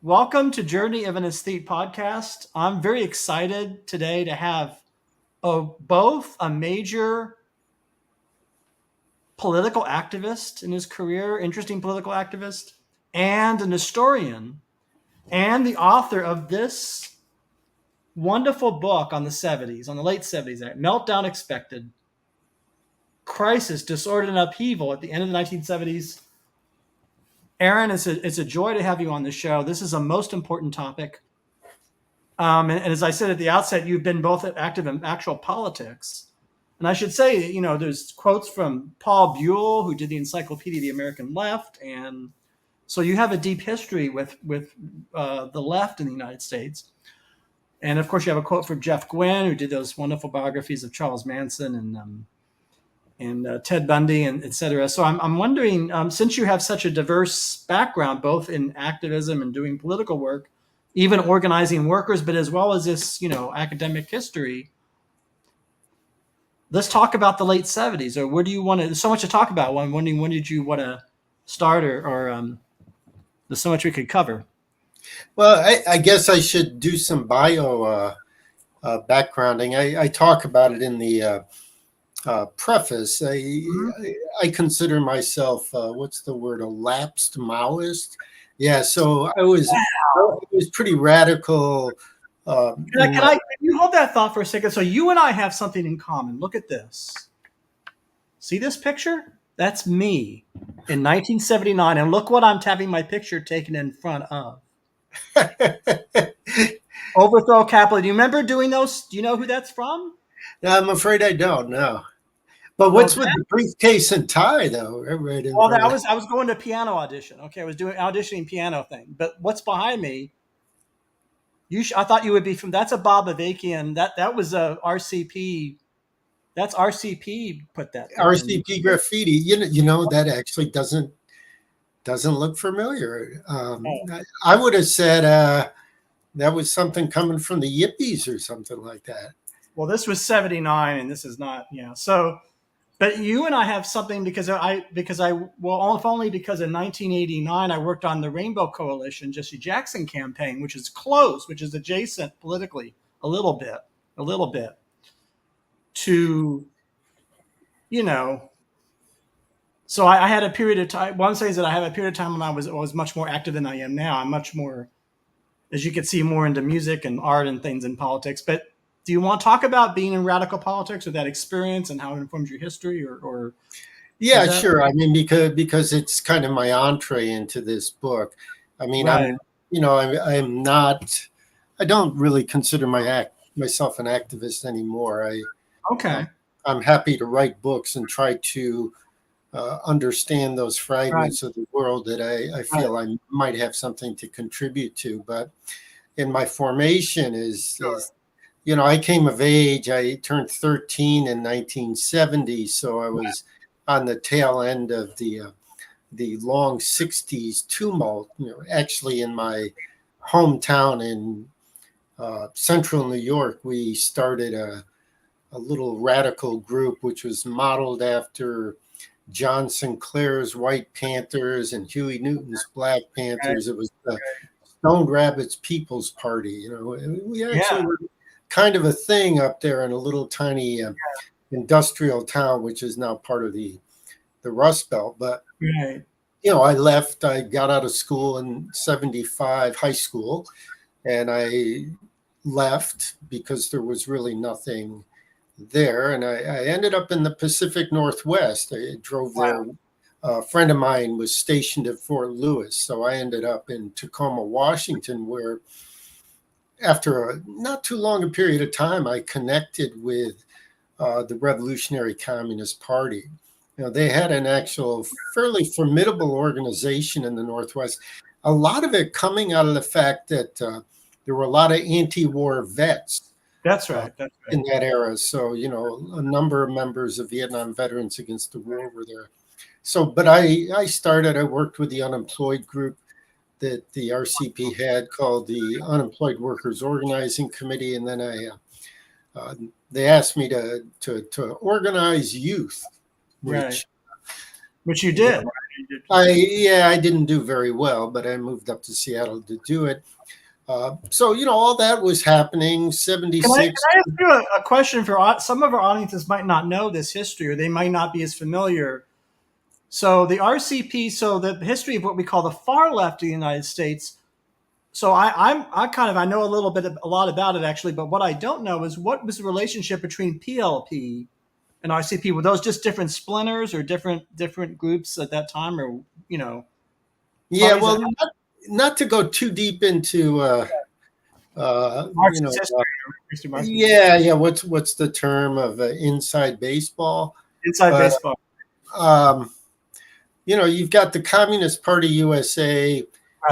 Welcome to Journey of an Aesthete podcast. I'm very excited today to have both a major political activist in his career, interesting political activist, and an historian, and the author of this wonderful book on the 70s, on the late 70s, Meltdown Expected, Crisis, Disorder, and Upheaval at the end of the 1970s. Aaron, it's a joy to have you on the show. This is a most important topic. And as I said at the outset, you've been both active in actual politics. And I should say, there's quotes from Paul Buell, who did the Encyclopedia of the American Left. And so you have a deep history with the left in the United States. And of course, you have a quote from Jeff Gwynne, who did those wonderful biographies of Charles Manson and Ted Bundy, and et cetera. So I'm wondering, since you have such a diverse background, both in activism and doing political work, even organizing workers, but as well as this, academic history, let's talk about the late 70s. Or where do you want to? There's so much to talk about. When did you want to start, or there's so much we could cover. Well, I guess I should do some bio backgrounding. I talk about it in the preface. I consider myself, what's the word, a lapsed Maoist. Yeah, so I was pretty radical. Can you hold that thought for a second? So you and I have something in common. Look at this. See this picture? That's me in 1979. And look what I'm having my picture taken in front of. Overthrow Capitalism. Do you remember doing those? Do you know who that's from? No, I'm afraid I don't know. But what's with the briefcase and tie, though? Well, I was going to piano audition. Okay, I was doing auditioning piano thing. But what's behind me? I thought you would be from. That's a bobavakian. That was a RCP. That's RCP. Put that RCP graffiti. You know that actually doesn't look familiar. I would have said that was something coming from the Yippies or something like that. Well, this was 79, and this is not. Yeah. So, but you and I have something because in 1989 I worked on the Rainbow Coalition Jesse Jackson campaign, which is close, which is adjacent politically a little bit to, So I had a period of time. One says that I have a period of time when I was much more active than I am now. I'm much more, as you can see, more into music and art and things in politics. But do you want to talk about being in radical politics or that experience and how it informs your history, or? Yeah, sure. I mean, because it's kind of my entree into this book. I mean, right. I'm not. I don't really consider myself an activist anymore. I'm happy to write books and try to understand those fragments of the world that I feel I might have something to contribute to. But in my formation is I came of age. I turned 13 in 1970, so I was on the tail end of the long 60s tumult. Actually in my hometown in central New York, we started a little radical group which was modeled after John Sinclair's White Panthers and Huey Newton's Black Panthers. It was the Stoned Rabbits People's Party. We actually were kind of a thing up there in a little tiny industrial town, which is now part of the Rust Belt. But I left. I got out of school in 75, high school, and I left because there was really nothing there. And I ended up in the Pacific Northwest. I drove there. A friend of mine was stationed at Fort Lewis, so I ended up in Tacoma, Washington, where after a not too long a period of time, I connected with the Revolutionary Communist Party. They had an actual fairly formidable organization in the Northwest. A lot of it coming out of the fact that there were a lot of anti-war vets. That's right. In that era. So, a number of members of Vietnam veterans against the war were there. So, but I worked with the unemployed group that the RCP had called the Unemployed Workers Organizing Committee. And then they asked me to organize youth, which you did. I didn't do very well, but I moved up to Seattle to do it. So, all that was happening. 76. Can I ask you a question for some of our audiences might not know this history, or they might not be as familiar. So the RCP, so the history of what we call the far left of the United States. So I know a lot about it actually, but what I don't know is what was the relationship between PLP and RCP? Were those just different splinters or different groups at that time, or Yeah, well, not to go too deep into Marxist history. Yeah. What's the term of inside baseball? Baseball. You've got the Communist Party USA in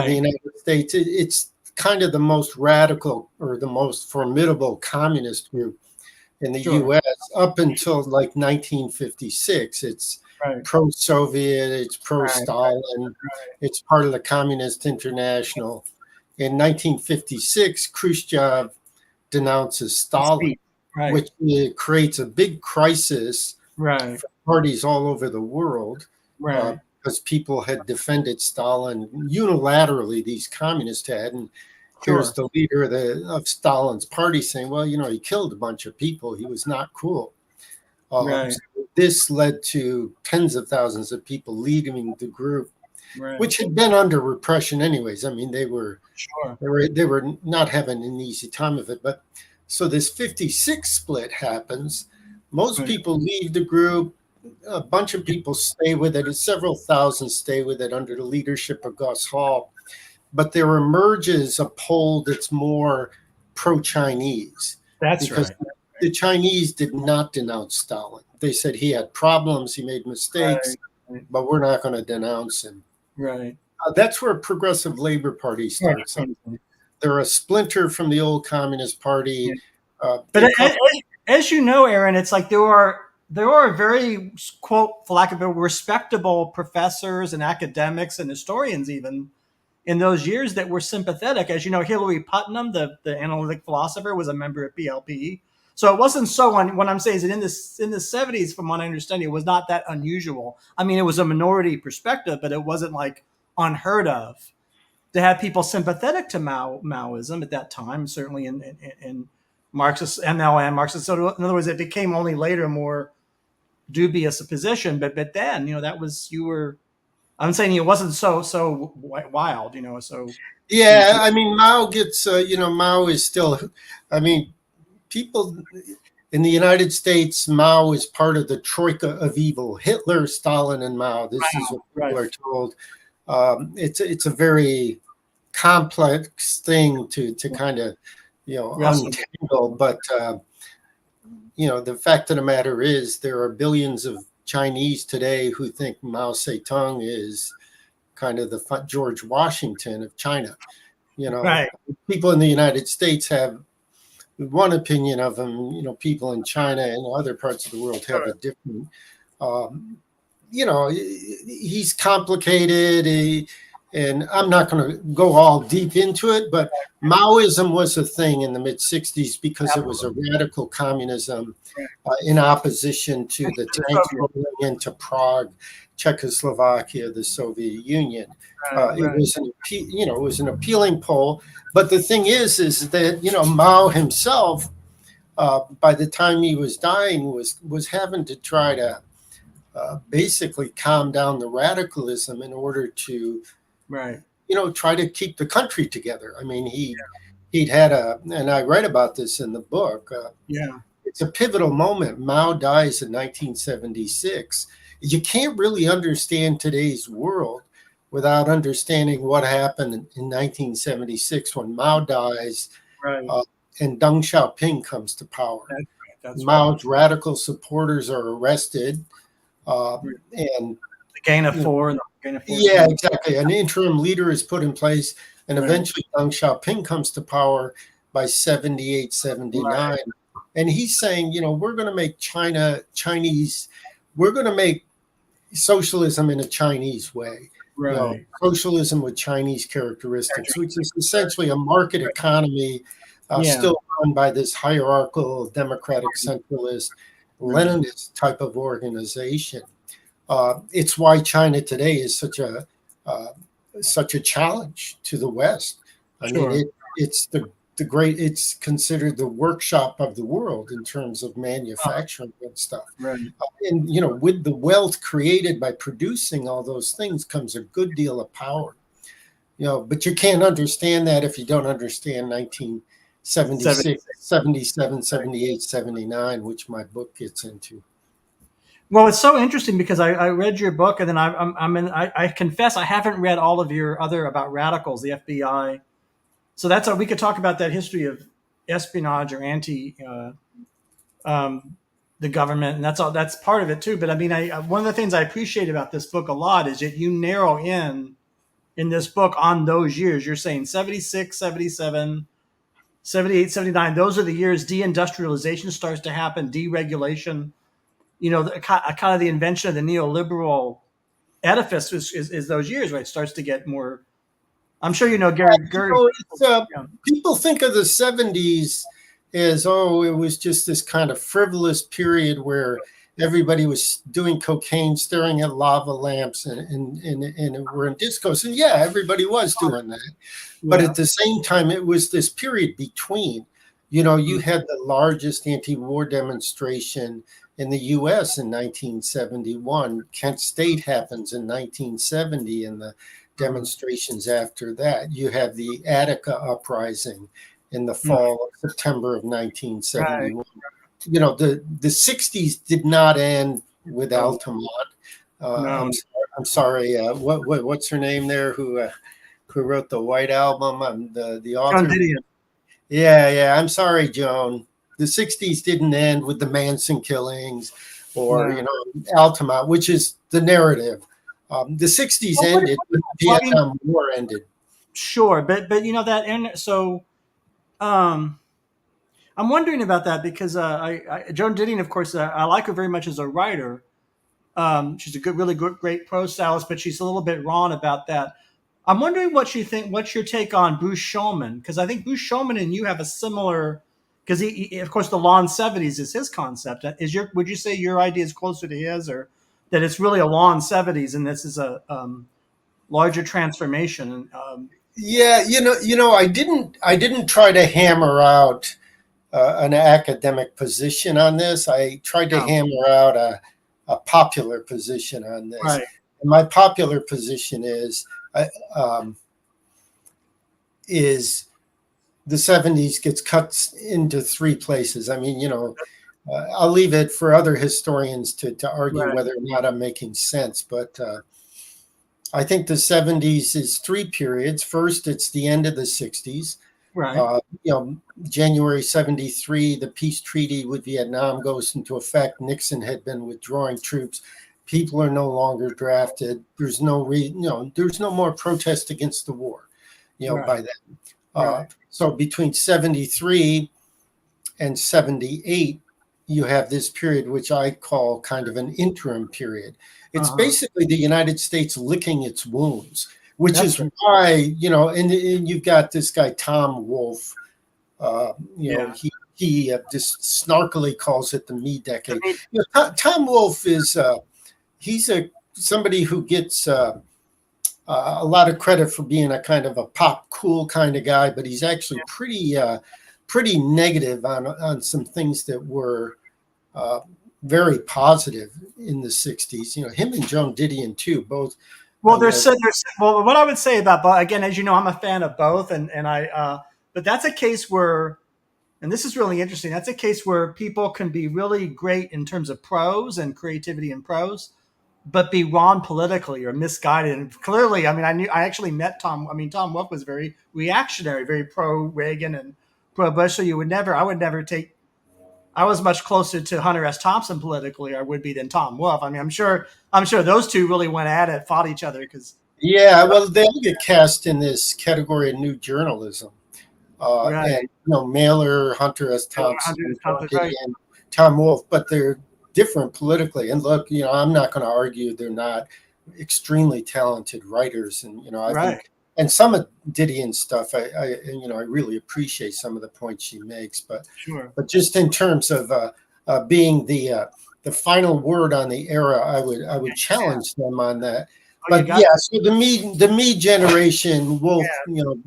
the United States. It's kind of the most radical or the most formidable communist group in the U.S. up until like 1956. It's pro-Soviet, it's pro-Stalin, it's part of the Communist International. In 1956, Khrushchev denounces Stalin, which creates a big crisis for parties all over the world, because people had defended Stalin unilaterally, these communists had, and here's the leader of Stalin's party saying, well, he killed a bunch of people. He was not cool. So this led to tens of thousands of people leaving the group, which had been under repression anyways. I mean, they were not having an easy time of it. But so this 56 split happens. Most people leave the group. A bunch of people stay with it. Several thousand stay with it under the leadership of Gus Hall. But there emerges a pole that's more pro-Chinese. Because the Chinese did not denounce Stalin. They said he had problems, he made mistakes, but we're not going to denounce him. That's where Progressive Labor Party starts. They're a splinter from the old Communist Party. But as you know, Aaron, it's like there are very, quote, for lack of a respectable professors and academics and historians even in those years that were sympathetic. As you know, Hillary Putnam, the analytic philosopher, was a member of PLP. So it wasn't what I'm saying is that in the 70s, from what I understand, it was not that unusual. I mean, it was a minority perspective, but it wasn't like unheard of to have people sympathetic to Maoism at that time, certainly in Marxist, MLM, Marxist. So in other words, it became only later more dubious a position. But then, that was, I'm saying it wasn't so wild, so. Yeah, I mean, Mao gets, Mao is still, I mean, people in the United States, Mao is part of the troika of evil. Hitler, Stalin, and Mao. This is what people are told. It's a very complex thing to kind of, untangle. But, the fact of the matter is there are billions of Chinese today who think Mao Zedong is kind of the George Washington of China. People in the United States have one opinion of him. People in China and other parts of the world have a different. He's complicated, and I'm not going to go all deep into it, but Maoism was a thing in the mid-'60s because it was a radical communism in opposition to the tanks rolling into Prague, Czechoslovakia, the Soviet Union. It was an appealing pole. But the thing is that, Mao himself, by the time he was dying, was having to try to basically calm down the radicalism in order to try to keep the country together. I mean, he'd had and I write about this in the book. It's a pivotal moment. Mao dies in 1976. You can't really understand today's world without understanding what happened in 1976 when Mao dies and Deng Xiaoping comes to power. Mao's radical supporters are arrested. And the Gain of Four. Yeah, exactly. An interim leader is put in place, and eventually Deng Xiaoping comes to power by 78, 79. And he's saying, we're going to make Chinese, we're going to make socialism in a Chinese way. Socialism with Chinese characteristics, which is essentially a market economy still run by this hierarchical, democratic, centralist, Leninist type of organization. It's why China today is such a challenge to the West. I mean, it's it's considered the workshop of the world in terms of manufacturing and stuff. Right. And with the wealth created by producing all those things comes a good deal of power. But you can't understand that if you don't understand 1976, 77, 78, 79, which my book gets into. Well, it's so interesting because I read your book, and then I confess I haven't read all of your other about radicals, the FBI. So we could talk about that history of espionage or anti the government, and that's part of it too. But I mean, one of the things I appreciate about this book a lot is that you narrow in this book on those years. You're saying 76, 77, 78, 79. Those are the years deindustrialization starts to happen, deregulation. Kind of the invention of the neoliberal edifice is those years, right? It starts to get more. I'm sure Gary. People think of the 70s as, it was just this kind of frivolous period where everybody was doing cocaine, staring at lava lamps, and we're in discos. And yeah, everybody was doing that. But at the same time, it was this period between. You had the largest anti-war demonstration in the U.S. in 1971. Kent State happens in 1970, and the demonstrations after that. You have the Attica uprising in the fall of September of 1971. Right. The 60s did not end with Altamont. No. I'm sorry. What's her name there? Who wrote the White Album? The author. Joan Didion. Yeah. I'm sorry, Joan. The 60s didn't end with the Manson killings or Altamont, which is the narrative. The 60s ended when the Vietnam War ended. Sure, but that so I'm wondering about that because Joan Didion, of course, I like her very much as a writer. She's a really great prose stylist, but she's a little bit wrong about that. I'm wondering what you think. What's your take on Bruce Schulman? Because I think Bruce Schulman and you have a similar. Because he, of course, the lawn 70s is his concept. Would you say your idea is closer to his, or that it's really a lawn 70s and this is a larger transformation? Yeah, I didn't try to hammer out an academic position on this. I tried to hammer out a popular position on this. Right. And my popular position is the 70s gets cut into three places. I mean, I'll leave it for other historians to argue whether or not I'm making sense. But I think the 70s is three periods. First, it's the end of the 60s. Right. January 73, the peace treaty with Vietnam goes into effect. Nixon had been withdrawing troops. People are no longer drafted. There's no there's no more protest against the war, by then. So between 73 and 78, you have this period, which I call kind of an interim period. It's basically the United States licking its wounds, which is why, and you've got this guy, Tom Wolfe, he just snarkily calls it the me decade. Tom Wolfe is, he's somebody who gets a lot of credit for being a kind of a pop cool kind of guy, but he's actually pretty negative on some things that were very positive in the 60s. Him and Joan Didion too, both. Well, well, what I would say about both, again, as you know, I'm a fan of both, and but that's a case where, and this is really interesting. That's a case where people can be really great in terms of prose and creativity in prose, but be wrong politically or misguided. And clearly, I mean, I actually met Tom. I mean, Tom Wolfe was very reactionary, very pro Reagan and pro Bush. So I would never take. I was much closer to Hunter S. Thompson politically, or would be, than Tom Wolfe. I mean, I'm sure those two really went at it, fought each other because. Yeah, well, they all get cast in this category of new journalism. And Mailer, Hunter S. Thompson, and Tom Wolfe, but they're different politically. And look, I'm not going to argue they're not extremely talented writers, and I think, and some of Didion's stuff, I really appreciate some of the points she makes, but just in terms of being the the final word on the era. I would challenge them on that. But so the me generation, Wolf,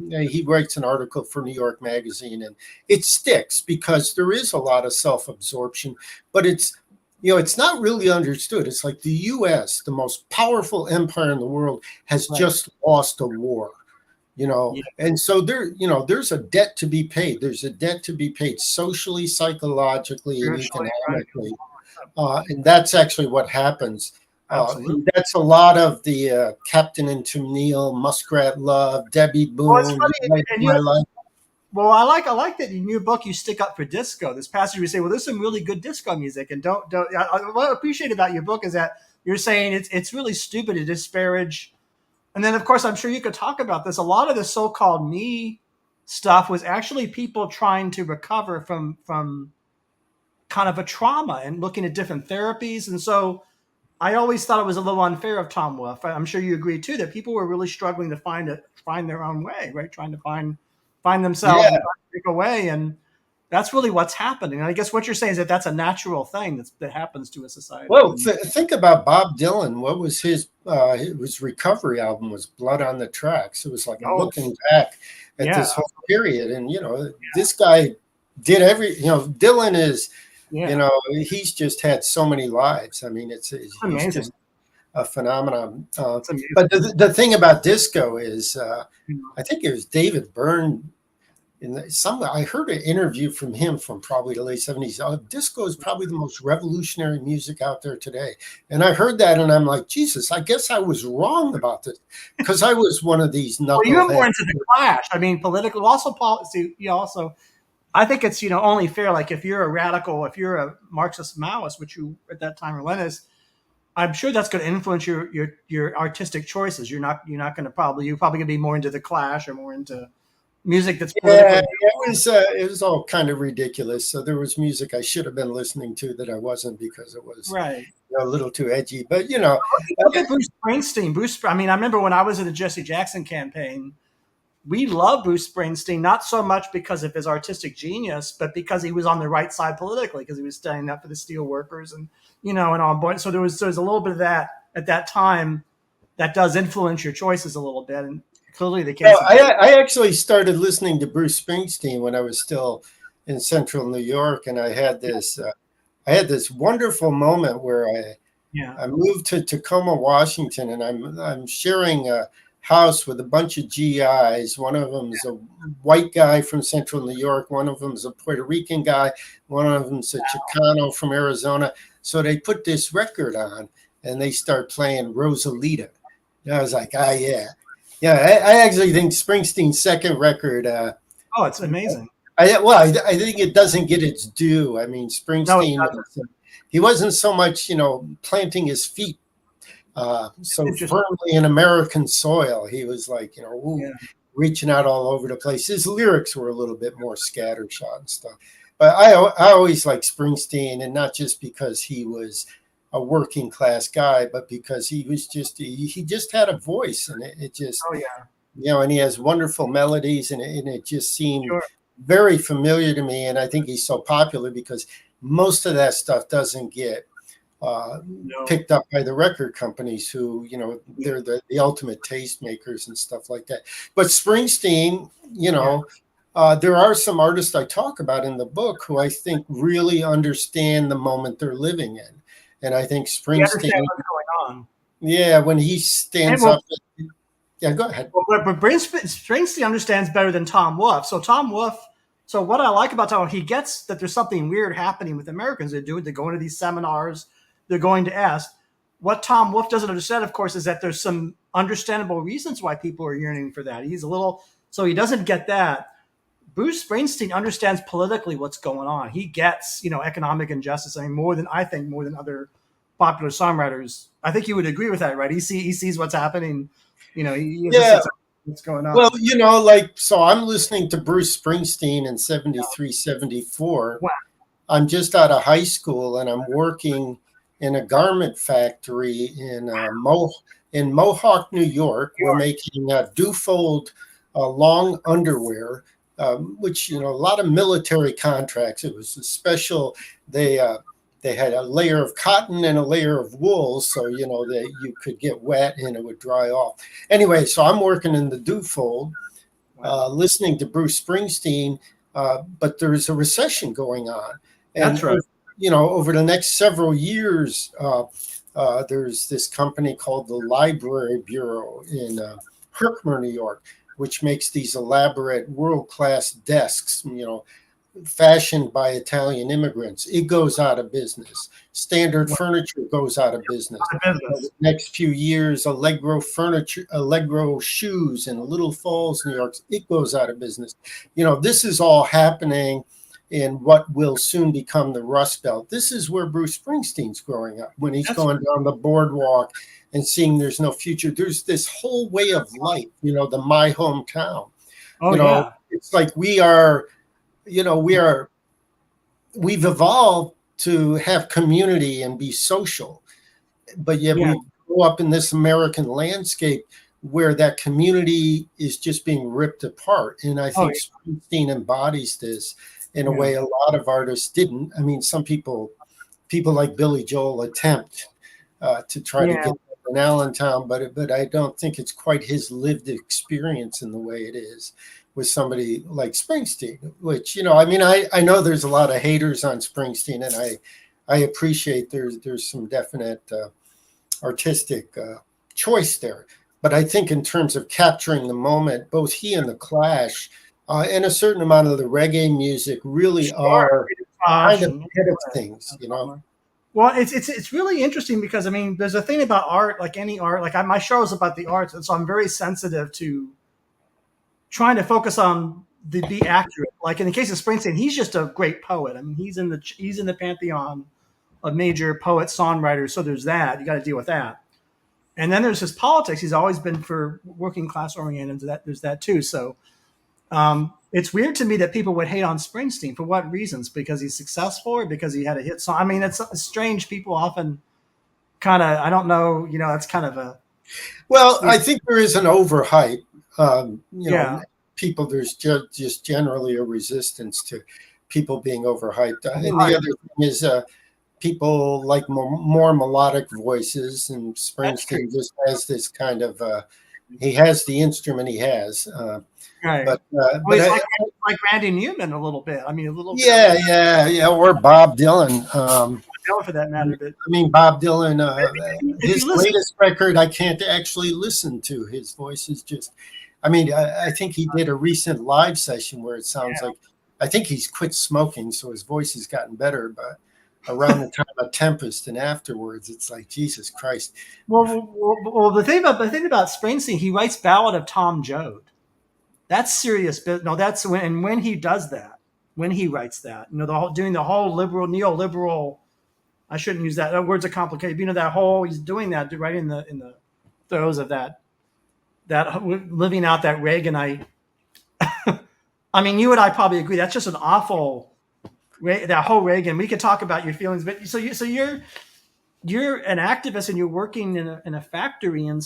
he writes an article for New York Magazine, and it sticks because there is a lot of self-absorption, but it's not really understood. It's like the U.S., the most powerful empire in the world, has just lost a war, and so there's a debt to be paid. There's a debt to be paid socially, psychologically, and economically, and that's actually what happens. That's a lot of the Captain and Tennille, Muskrat Love, Debbie Boone. Well, I like that in your book you stick up for disco. This passage you say, well, there's some really good disco music, and what I appreciate about your book is that you're saying it's really stupid to disparage. And then, of course, I'm sure you could talk about this. A lot of the so-called me stuff was actually people trying to recover from kind of a trauma and looking at different therapies, and so. I always thought it was a little unfair of Tom Wolfe. I'm sure you agree too that people were really struggling to find their own way, right? Trying to find themselves and break away, and that's really what's happening. And I guess what you're saying is that that's a natural thing that happens to a society. Well, think about Bob Dylan. What was his recovery album? Was Blood on the Tracks. It was like looking back at this whole period, and this guy did Dylan is. He's just had so many lives. I mean, he's just a phenomenon. But the thing about disco is, I think it was David Byrne. I heard an interview from him from probably the late 70s. Disco is probably the most revolutionary music out there today. And I heard that, and I'm like, Jesus, I guess I was wrong about this because I was one of these knuckleheads. Well, you're more into the Clash. I mean, political, also policy. Also. I think it's only fair. Like if you're a radical, if you're a Marxist Maoist, which you at that time were Leninist, I'm sure that's going to influence your artistic choices. You're probably going to be more into the Clash or more into music that's political. Yeah, it was all kind of ridiculous. So there was music I should have been listening to that I wasn't because it was a little too edgy. But look at Bruce Springsteen. I remember when I was in the Jesse Jackson campaign. We love Bruce Springsteen, not so much because of his artistic genius, but because he was on the right side politically, because he was standing up for the steel workers and on board. So there was a little bit of that at that time that does influence your choices a little bit. And clearly the case. I actually started listening to Bruce Springsteen when I was still in central New York. And I had this wonderful moment where I moved to Tacoma, Washington, and I'm sharing house with a bunch of GIs. One of them is a white guy from central New York. One of them is a Puerto Rican guy. One of them is a Chicano from Arizona. So they put this record on and they start playing Rosalita. And I was like, yeah. I actually think Springsteen's second record. It's amazing. I think it doesn't get its due. I mean, Springsteen, he wasn't so much, planting his feet so firmly in American soil. He was like, reaching out all over the place. His lyrics were a little bit more scattershot and stuff. But I always liked Springsteen, and not just because he was a working class guy, but because he was he just had a voice, and it just, and he has wonderful melodies, and it just seemed very familiar to me. And I think he's so popular because most of that stuff doesn't get picked up by the record companies who, they're the ultimate tastemakers and stuff like that. But Springsteen, there are some artists I talk about in the book who I think really understand the moment they're living in. And I think Springsteen, what's going on. Yeah, when he stands up. Go ahead. But Springsteen understands better than Tom Wolfe. So what I like about Tom Wolfe, he gets that there's something weird happening with Americans. They're going to these seminars. They're going to ask. What Tom Wolfe doesn't understand, of course, is that there's some understandable reasons why people are yearning for that. So he doesn't get that. Bruce Springsteen understands politically what's going on. He gets, economic injustice. More than other popular songwriters. I think you would agree with that, right? He sees what's happening. What's going on. Well, so I'm listening to Bruce Springsteen in 73, 74. Wow. I'm just out of high school, and I'm working in a garment factory in Mohawk, New York. We're making do-fold long underwear, which, a lot of military contracts. It was a special. They they had a layer of cotton and a layer of wool, so that you could get wet and it would dry off. Anyway, so I'm working in the dew fold, listening to Bruce Springsteen, but there's a recession going on. And, that's right. Over the next several years, there's this company called the Library Bureau in Herkimer, New York, which makes these elaborate world-class desks, fashioned by Italian immigrants. It goes out of business. Standard furniture goes out of business. The next few years, Allegro furniture, Allegro shoes in Little Falls, New York, it goes out of business. This is all happening in what will soon become the Rust Belt. This is where Bruce Springsteen's growing up, when he's going down the boardwalk and seeing there's no future. There's this whole way of life, the my hometown. It's like we've evolved to have community and be social, but yet we grow up in this American landscape where that community is just being ripped apart. And I think Springsteen embodies this in a way a lot of artists didn't. I mean, some people like Billy Joel attempt to try to get in Allentown, but I don't think it's quite his lived experience in the way it is with somebody like Springsteen, which, I know there's a lot of haters on Springsteen, and I appreciate there's some definite artistic choice there. But I think in terms of capturing the moment, both he and TheClash and a certain amount of the reggae music really are kind of ahead of things, Well, it's really interesting because, there's a thing about art, like any art, my show is about the arts, and so I'm very sensitive to trying to focus on be accurate. Like in the case of Springsteen, he's just a great poet. He's in the pantheon of major poets, songwriters. So there's that. You got to deal with that. And then there's his politics. He's always been for working class oriented. There's that too. So it's weird to me that people would hate on Springsteen. For what reasons? Because he's successful or because he had a hit song? It's strange. People often kind of, I don't know, it's kind of a. Well, I think there is an overhype. People, there's just generally a resistance to people being overhyped. And the other thing is people like more melodic voices, and Springsteen just has this kind of, he has the instrument he has. But he's like Randy Newman a little bit. A little bit. Yeah. Or Bob Dylan. For that matter. But, Bob Dylan, his latest record, I can't actually listen to. His voice is just, I think he did a recent live session where it sounds like, I think he's quit smoking, so his voice has gotten better, but around the time of Tempest and afterwards, it's like, Jesus Christ. Well, the thing about Springsteen, he writes Ballad of Tom Joad. That's serious. No, that's when he does that, when he writes that, doing the whole neoliberal, I shouldn't use that words are complicated. That whole, he's doing that right in the throes of that living out that Reaganite. You and I probably agree. That's just an awful, that whole Reagan. We could talk about your feelings, but so you're an activist and you're working in a factory, and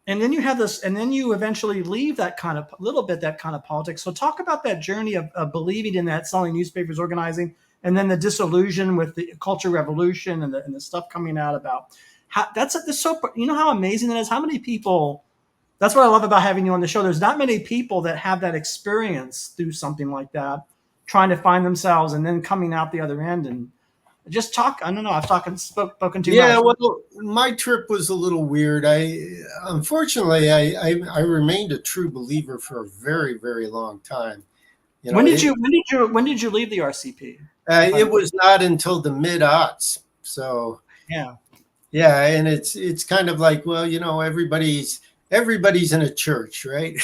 then you have this, and then you eventually leave that kind of politics. So talk about that journey of believing in that, selling newspapers, organizing, and then the disillusion with the Cultural Revolution and the stuff coming out about how that's so. How amazing that is. How many people? That's what I love about having you on the show. There's not many people that have that experience through something like that, trying to find themselves and then coming out the other end and just talk. I don't know. I've spoken too much. Yeah, well, my trip was a little weird. Unfortunately, I remained a true believer for a very, very long time. When did you leave the RCP? It was not until the mid-aughts. So yeah, and it's kind of like, well, everybody's in a church, right?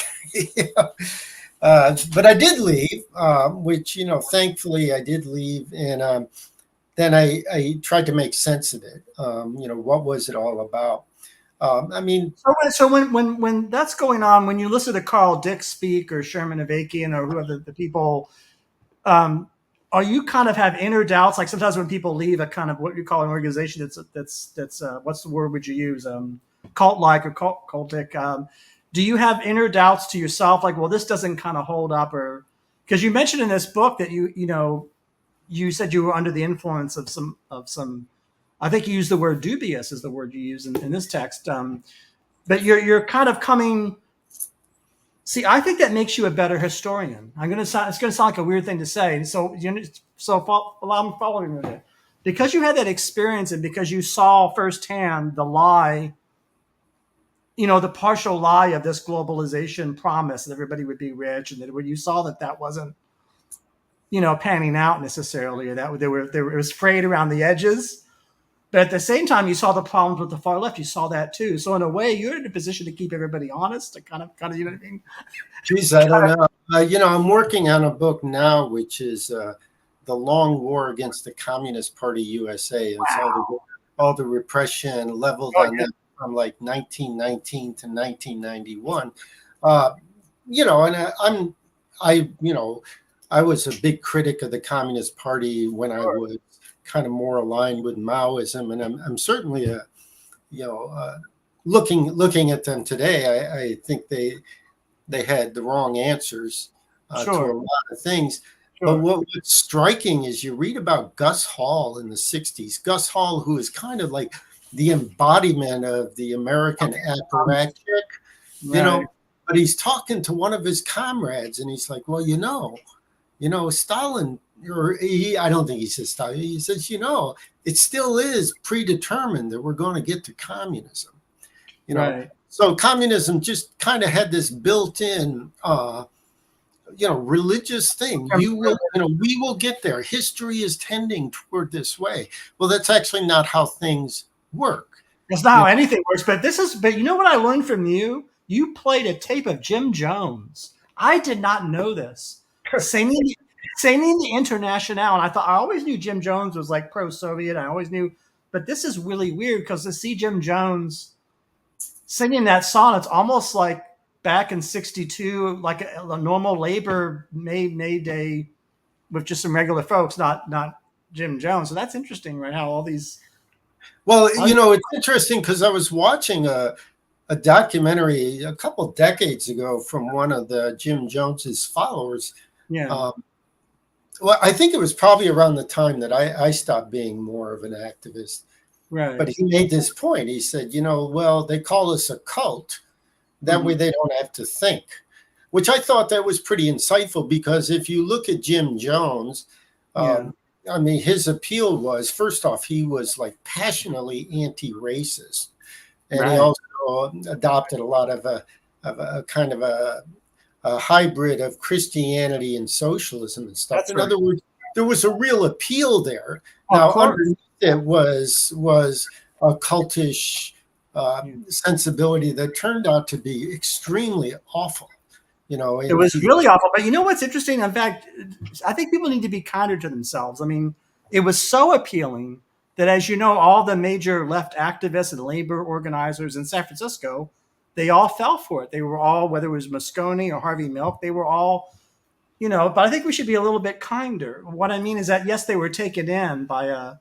But I did leave, which thankfully I did leave, and then I tried to make sense of it. What was it all about? So when that's going on, when you listen to Carldix speak or Sherman Avakian or whoever the people, are you kind of have inner doubts? Like sometimes when people leave a kind of what you call an organization that's what's the word would you use? Cult-like or cultic. Do you have inner doubts to yourself? Like, well, this doesn't kind of hold up, or because you mentioned in this book that you said you were under the influence of some. I think you used the word dubious is the word you use in this text. But you're kind of coming. See, I think that makes you a better historian. It's going to sound like a weird thing to say. So allow me following with it, because you had that experience and because you saw firsthand the lie, the partial lie of this globalization promise that everybody would be rich, and that when you saw that wasn't, panning out necessarily, or that it was frayed around the edges. But at the same time, you saw the problems with the far left. You saw that too. So in a way, you're in a position to keep everybody honest. To kind of, you know what I mean? Geez, I don't know. I'm working on a book now, which is The Long War Against the Communist Party USA. It's all the repression leveled on them from like 1919 to 1991. And I was a big critic of the Communist Party when I was kind of more aligned with Maoism, and I'm certainly looking at them today. I think they had the wrong answers to a lot of things. Sure. But what's striking is you read about Gus Hall in the 60s. Gus Hall, who is kind of like the embodiment of the American apparatchik, but he's talking to one of his comrades, and he's like, well, Stalin, I don't think he says Stalin. He says, it still is predetermined that we're going to get to communism. Right. So communism just kind of had this built-in, religious thing. We will get there. History is tending toward this way. Well, that's actually not how things work. That's not how anything works. But you know what I learned from you? You played a tape of Jim Jones. I did not know this. Same in the International, and I always knew Jim Jones was like pro-Soviet. I always knew, but this is really weird because to see Jim Jones singing that song, it's almost like back in '62, like a normal labor May Day with just some regular folks, not Jim Jones. So that's interesting, right? How all these. Well, it's interesting because I was watching a documentary a couple decades ago from one of the Jim Jones's followers. Yeah. Well, I think it was probably around the time that I stopped being more of an activist. Right. But he made this point. He said, they call us a cult. That way they don't have to think, which I thought that was pretty insightful, because if you look at Jim Jones, his appeal was, first off, he was like passionately anti-racist. And he also adopted a lot of a kind of a hybrid of Christianity and socialism and stuff. In other words, there was a real appeal there. Now, underneath it was a cultish sensibility that turned out to be extremely awful. It was really awful. But you know what's interesting? In fact, I think people need to be kinder to themselves. I mean, it was so appealing that, as you know, all the major left activists and labor organizers in San Francisco, they all fell for it. They were all, whether it was Moscone or Harvey Milk, they were all, but I think we should be a little bit kinder. What I mean is that, yes, they were taken in by a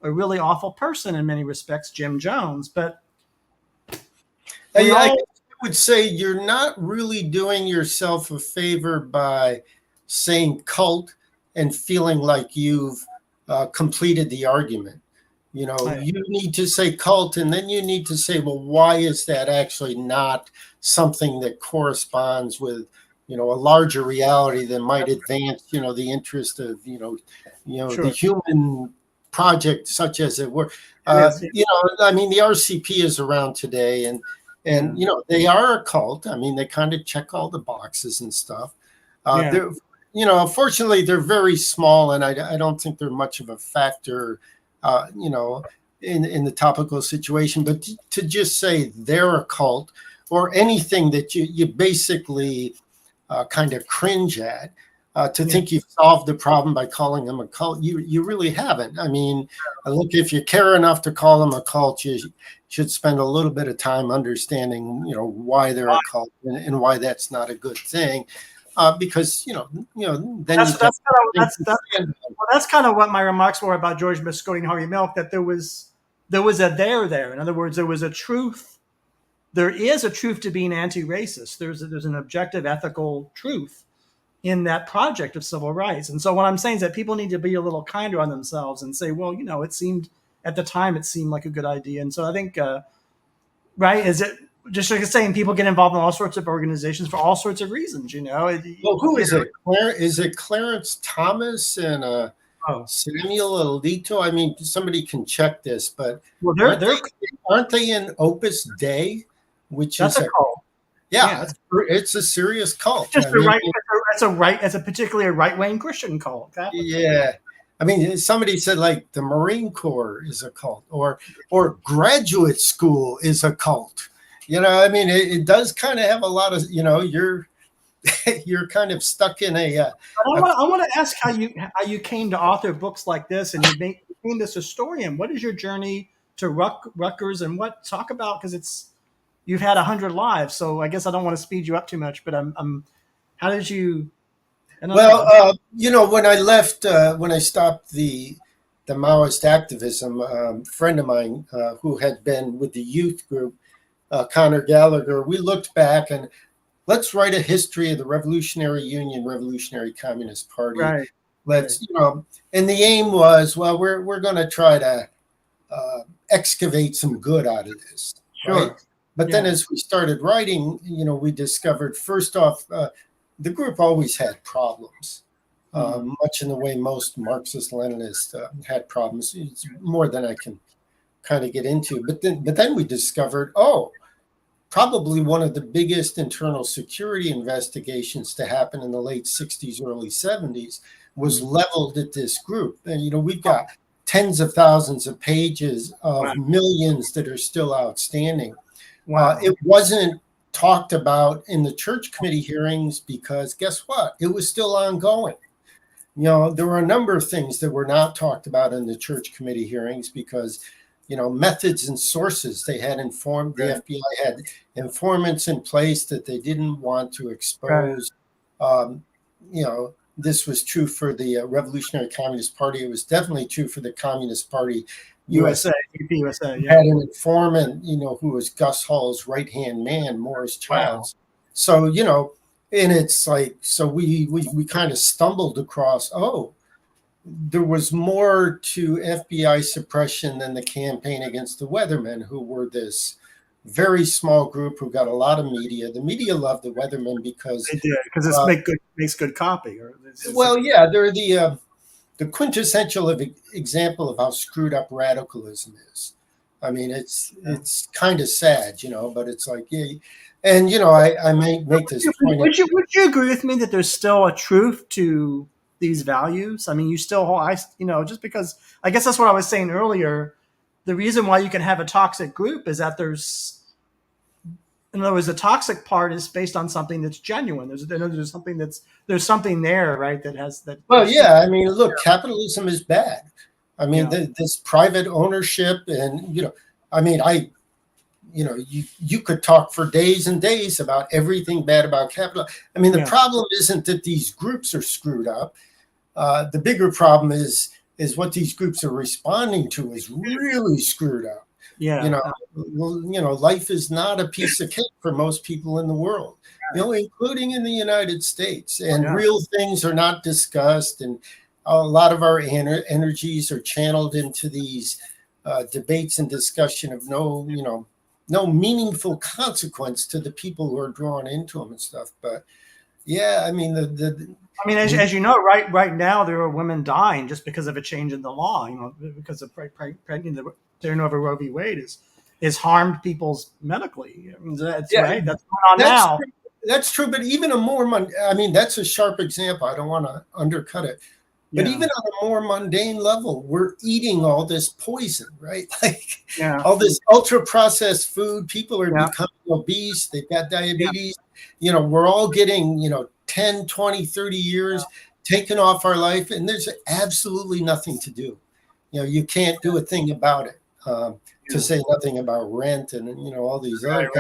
really awful person in many respects, Jim Jones, but I would say you're not really doing yourself a favor by saying cult and feeling like you've completed the argument. You need to say cult, and then you need to say, well, why is that actually not something that corresponds with, a larger reality that might advance, the interest of, the human project, such as it were. The RCP is around today, and they are a cult. I mean, they kind of check all the boxes and stuff. Fortunately, they're very small, and I don't think they're much of a factor in the topical situation. But to just say they're a cult, or anything that you basically kind of cringe at, to think you've solved the problem by calling them a cult, you really haven't. I mean, look, if you care enough to call them a cult, you should spend a little bit of time understanding, why they're a cult and why that's not a good thing. Because then that's kind of what my remarks were about George Moscone and Harvey Milk, that there was a there. In other words, there was a truth. There is a truth to being anti-racist. There's an objective ethical truth in that project of civil rights. And so what I'm saying is that people need to be a little kinder on themselves and say, well, it seemed at the time, it seemed like a good idea. And so I think, right, is it just like saying people get involved in all sorts of organizations for all sorts of reasons, Well, who is it? Is it Clarence Thomas and Samuel Alito? I mean, somebody can check this, but aren't they in Opus Dei, which is a cult? Yeah, it's a serious cult. Just it's a particularly right-wing Christian cult. Yeah. I mean, somebody said like the Marine Corps is a cult, or graduate school is a cult. I mean, it does kind of have a lot of, you're kind of stuck in a. I want to ask how you came to author books like this, and you became this historian. What is your journey to Rutgers, and talk about, because you've had 100 lives, so I guess I don't want to speed you up too much, but how did you? Well, when I left, when I stopped the Maoist activism, a friend of mine who had been with the youth group, Connor Gallagher, we looked back and let's write a history of the Revolutionary Union, Revolutionary Communist Party. Right. And the aim was, well, we're going to try to excavate some good out of this. Sure. Right? But then as we started writing, we discovered, first off, the group always had problems, much in the way most Marxist-Leninists had problems. It's more than I can kind of get into. But then we discovered, probably one of the biggest internal security investigations to happen in the late 60s, early 70s was leveled at this group. And, we've got tens of thousands of pages of millions that are still outstanding. It wasn't talked about in the church committee hearings because guess what? It was still ongoing. There were a number of things that were not talked about in the church committee hearings because, methods and sources they had informed, the FBI had informants in place that they didn't want to expose. This was true for the Revolutionary Communist Party. It was definitely true for the Communist Party USA. Had an informant, who was Gus Hall's right-hand man, Morris Childs. So, and it's like, so we kind of stumbled across, there was more to FBI suppression than the campaign against the Weathermen, who were this very small group who got a lot of media. The media loved the Weathermen because they did, because it makes good copy. They're the quintessential example of how screwed up radicalism is. I mean, it's kind of sad, but it's like, and I may make this point. Would you agree with me that there's still a truth to these values? I mean, you still hold, just because, I guess that's what I was saying earlier. The reason why you can have a toxic group is that in other words, the toxic part is based on something that's genuine. There's something there, right? That has that. Well, yeah. I mean, look, capitalism is bad. I mean, this private ownership, and you could talk for days and days about everything bad about capital. I mean, the problem isn't that these groups are screwed up. The bigger problem is what these groups are responding to is really screwed up. Life is not a piece of cake for most people in the world, including in the United States. And real things are not discussed. And a lot of our energies are channeled into these debates and discussion of no meaningful consequence to the people who are drawn into them and stuff. But I mean, as you know, right now there are women dying just because of a change in the law. Because of pregnant, the turn over Roe v. Wade is harmed people's medically. I mean, that's right. That's going on now. That's true, but even that's a sharp example. I don't want to undercut it. But even on a more mundane level, we're eating all this poison, right? All this ultra-processed food. People are becoming obese. They've got diabetes. We're all getting, 10, 20, 30 years taken off our life, and there's absolutely nothing to do. You can't do a thing about it, to say nothing about rent and, all these other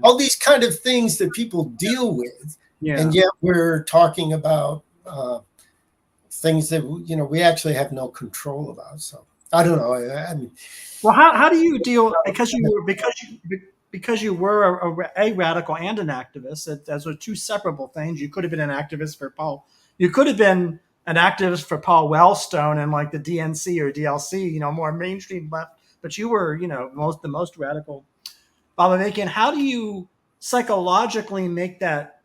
all these kind of things that people deal with. And yet we're talking about things that, we actually have no control about. So I don't know. Well, how do you deal, because you were a radical and an activist, those are two separable things. You could have been an activist for Paul. You could have been an activist for Paul Wellstone and like the DNC or DLC, more mainstream left. But you were, the most radical bobavakian. How do you psychologically make that?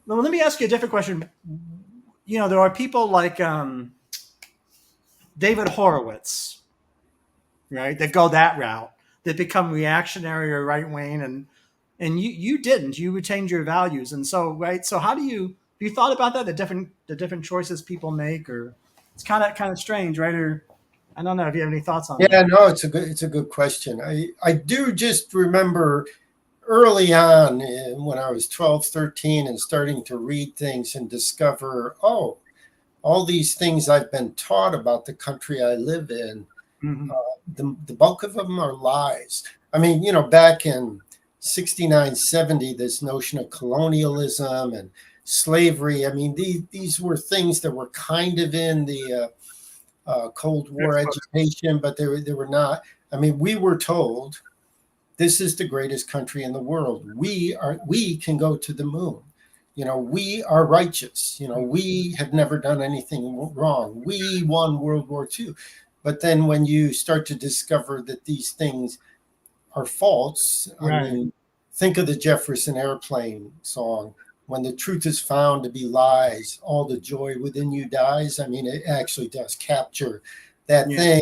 Well, let me ask you a different question. There are people like David Horowitz, right, that go that route, that become reactionary or right wing, and you didn't. You retained your values, and so right. So how do you? Have you thought about that? The different choices people make, or it's kind of strange, right? Or I don't know if you have any thoughts on that. Yeah, no, it's a good question. I do just remember early on when I was 12, 13 and starting to read things and discover, all these things I've been taught about the country I live in, the bulk of them are lies. I mean, back in 69, 70, this notion of colonialism and slavery, I mean, these were things that were kind of in the Cold War education, but they were not. I mean, we were told this is the greatest country in the world. We can go to the moon. We are righteous. We have never done anything wrong. We won World War II. But then when you start to discover that these things are false, right. I mean, think of the Jefferson Airplane song. When the truth is found to be lies, all the joy within you dies. I mean, it actually does capture that thing.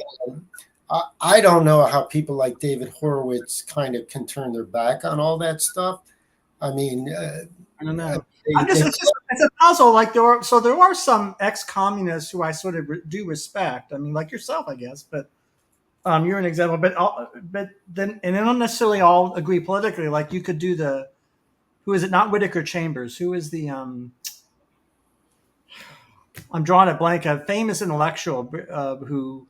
I don't know how people like David Horowitz kind of can turn their back on all that stuff. I mean, I don't know. It's a puzzle. Like there are some ex-communists who I sort of do respect. I mean, like yourself, I guess. But you're an example. But then they don't necessarily all agree politically. Like you could do who is it? Not Whittaker Chambers. Who is the I'm drawing a blank. A famous intellectual who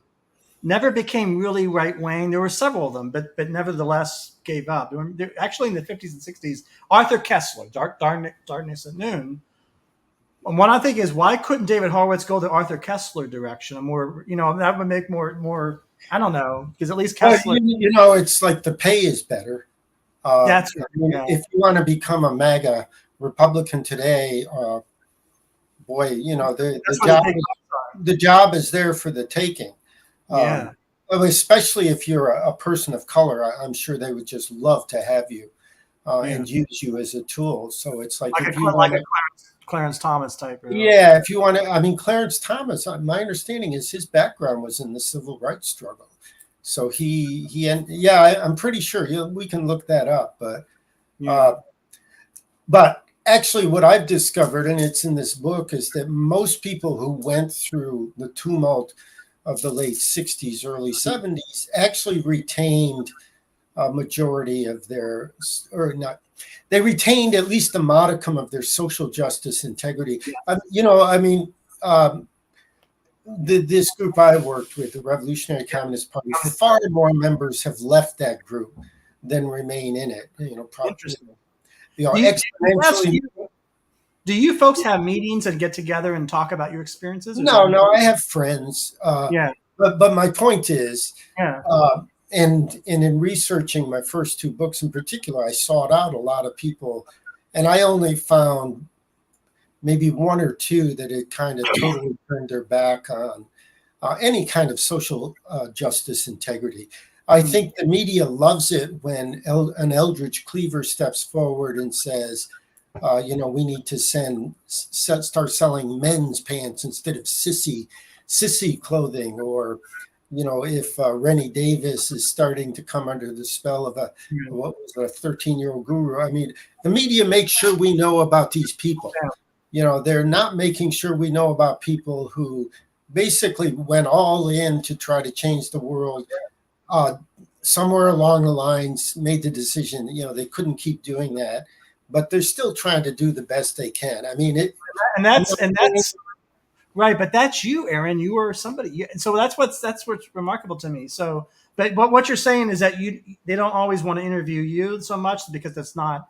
never became really right wing. There were several of them, but nevertheless gave up. Actually, in the 50s and 60s, Arthur Kessler, Darkness at Noon. And what I think is, why couldn't David Horowitz go the Arthur Kessler direction? A more, that would make more. I don't know, because at least Kessler. It's like the pay is better. That's right. If you want to become a MAGA Republican today, the job is there for the taking. Especially if you're a person of color, I'm sure they would just love to have you and use you as a tool. So it's like a Clarence Thomas type. Yeah, if you want to. I mean, Clarence Thomas. My understanding is his background was in the civil rights struggle. So I'm pretty sure we can look that up. But actually, what I've discovered, and it's in this book, is that most people who went through the tumult of the late 60s, early 70s actually retained a majority of their, or not, they retained at least a modicum of their social justice integrity. This group I worked with, the Revolutionary Communist Party, far more members have left that group than remain in it. Interesting. Exponentially. Do you folks have meetings and get together and talk about your experiences? No, I have friends. But my point is, and in researching my first two books in particular, I sought out a lot of people, and I only found maybe one or two that had kind of totally turned their back on any kind of social justice integrity. I think the media loves it when an Eldridge Cleaver steps forward and says, we need to start selling men's pants instead of sissy clothing, or if Rennie Davis is starting to come under the spell of a 13-year-old guru. I mean, the media makes sure we know about these people. They're not making sure we know about people who basically went all in to try to change the world. Somewhere along the lines, made the decision, they couldn't keep doing that, but they're still trying to do the best they can. I mean, that's right. But that's you, Aaron. You were somebody. So that's what's remarkable to me. So, but what you're saying is that they don't always want to interview you so much because that's not.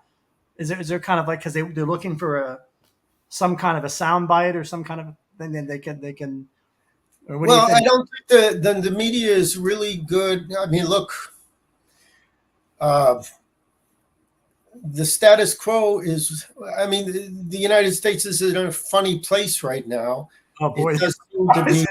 Is there kind of like because they're looking for some kind of a soundbite or some kind of thing that they can. Well, I don't think the media is really good. I mean, look, The status quo is, I mean, the United States is in a funny place right now. Oh boy, it does seem to be,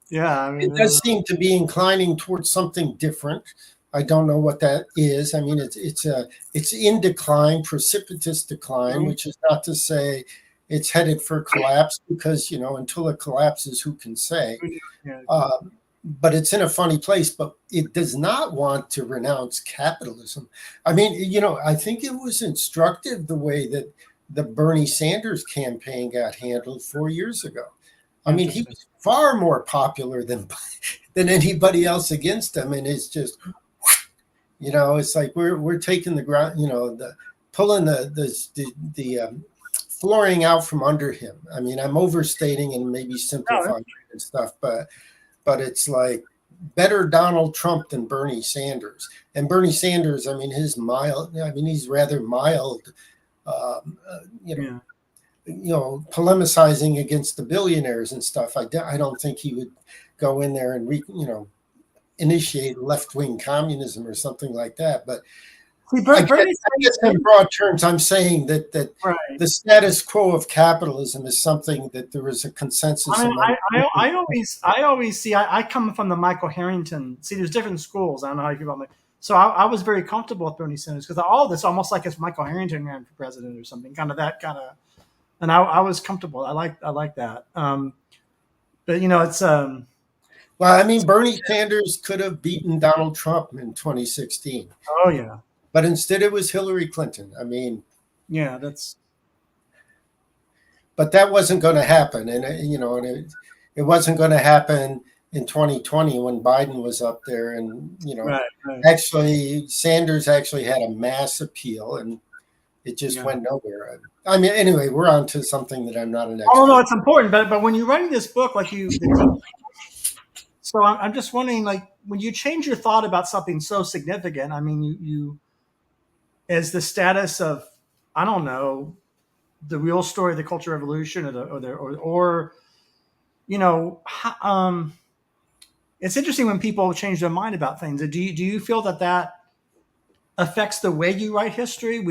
yeah, I mean, it does seem to be inclining towards something different. I don't know what that is. I mean, it's in decline, precipitous decline, which is not to say it's headed for collapse, because, until it collapses, who can say? But it's in a funny place, but it does not want to renounce capitalism. I mean, I think it was instructive the way that the Bernie Sanders campaign got handled 4 years ago. I mean, he was far more popular than anybody else against him, and it's just, it's like we're taking the ground, pulling the flooring out from under him. I mean, I'm overstating and maybe simplifying and stuff, but it's like better Donald Trump than Bernie Sanders. And Bernie Sanders, I mean, he's rather mild, polemicizing against the billionaires and stuff. I don't think he would go in there and initiate left-wing communism or something like that. But I guess in broad terms, I'm saying that the status quo of capitalism is something that there is a consensus. I always see. I come from the Michael Harrington. See, there's different schools. I don't know how you feel about it. So I was very comfortable with Bernie Sanders, because all this almost like if Michael Harrington ran for president or something, kind of that kind of. And I was comfortable. I like that. But it's. Well, I mean, Bernie Sanders could have beaten Donald Trump in 2016. Oh yeah. But instead, it was Hillary Clinton. I mean, yeah, but that wasn't going to happen, and it wasn't going to happen in 2020 when Biden was up there, and actually Sanders actually had a mass appeal, and it just went nowhere. I mean, anyway, we're on to something that I'm not an expert. Oh no, it's important, but when you're writing this book, so I'm just wondering, like, when you change your thought about something so significant, I mean, you as the status of, I don't know, the real story of the Cultural Revolution, or it's interesting when people change their mind about things. Do you feel that affects the way you write history?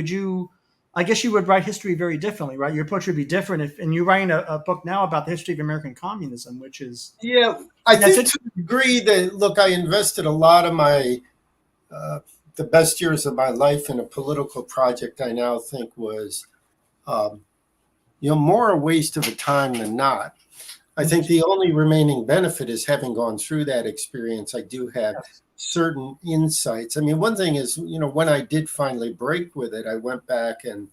I guess you would write history very differently, right? Your approach would be different and you're writing a book now about the history of American communism, which is I think to the degree that, look, I invested a lot of my the best years of my life in a political project I now think was, more a waste of a time than not. I think the only remaining benefit is having gone through that experience. I do have certain insights. I mean, one thing is, when I did finally break with it, I went back and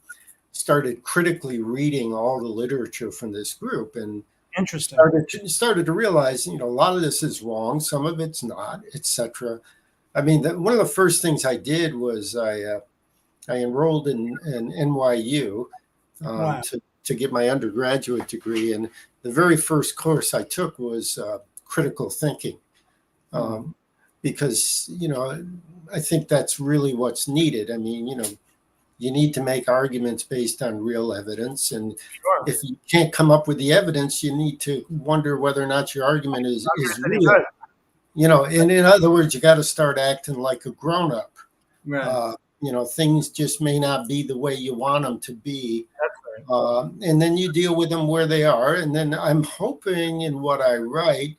started critically reading all the literature from this group, and started to realize, a lot of this is wrong, some of it's not, etc. I mean, one of the first things I did was I enrolled in NYU to get my undergraduate degree, and the very first course I took was critical thinking, because I think that's really what's needed. I mean, you need to make arguments based on real evidence, and if you can't come up with the evidence, you need to wonder whether or not your argument is real. And in other words, you got to start acting like a grown-up. Right. Things just may not be the way you want them to be. That's right. And then you deal with them where they are. And then I'm hoping in what I write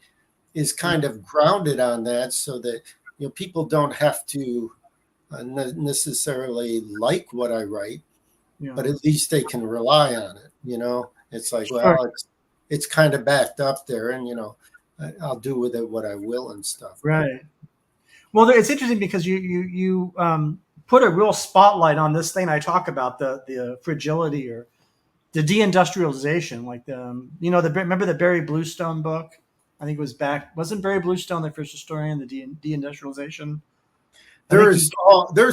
is kind of grounded on that, so that people don't have to necessarily like what I write, but at least they can rely on it. It's like, well, it's kind of backed up there, and I'll do with it what I will and stuff. Right. Well, it's interesting because you put a real spotlight on this thing I talk about, the fragility or the deindustrialization, like remember the Barry Bluestone book? I think it was wasn't Barry Bluestone the first historian, the deindustrialization? There's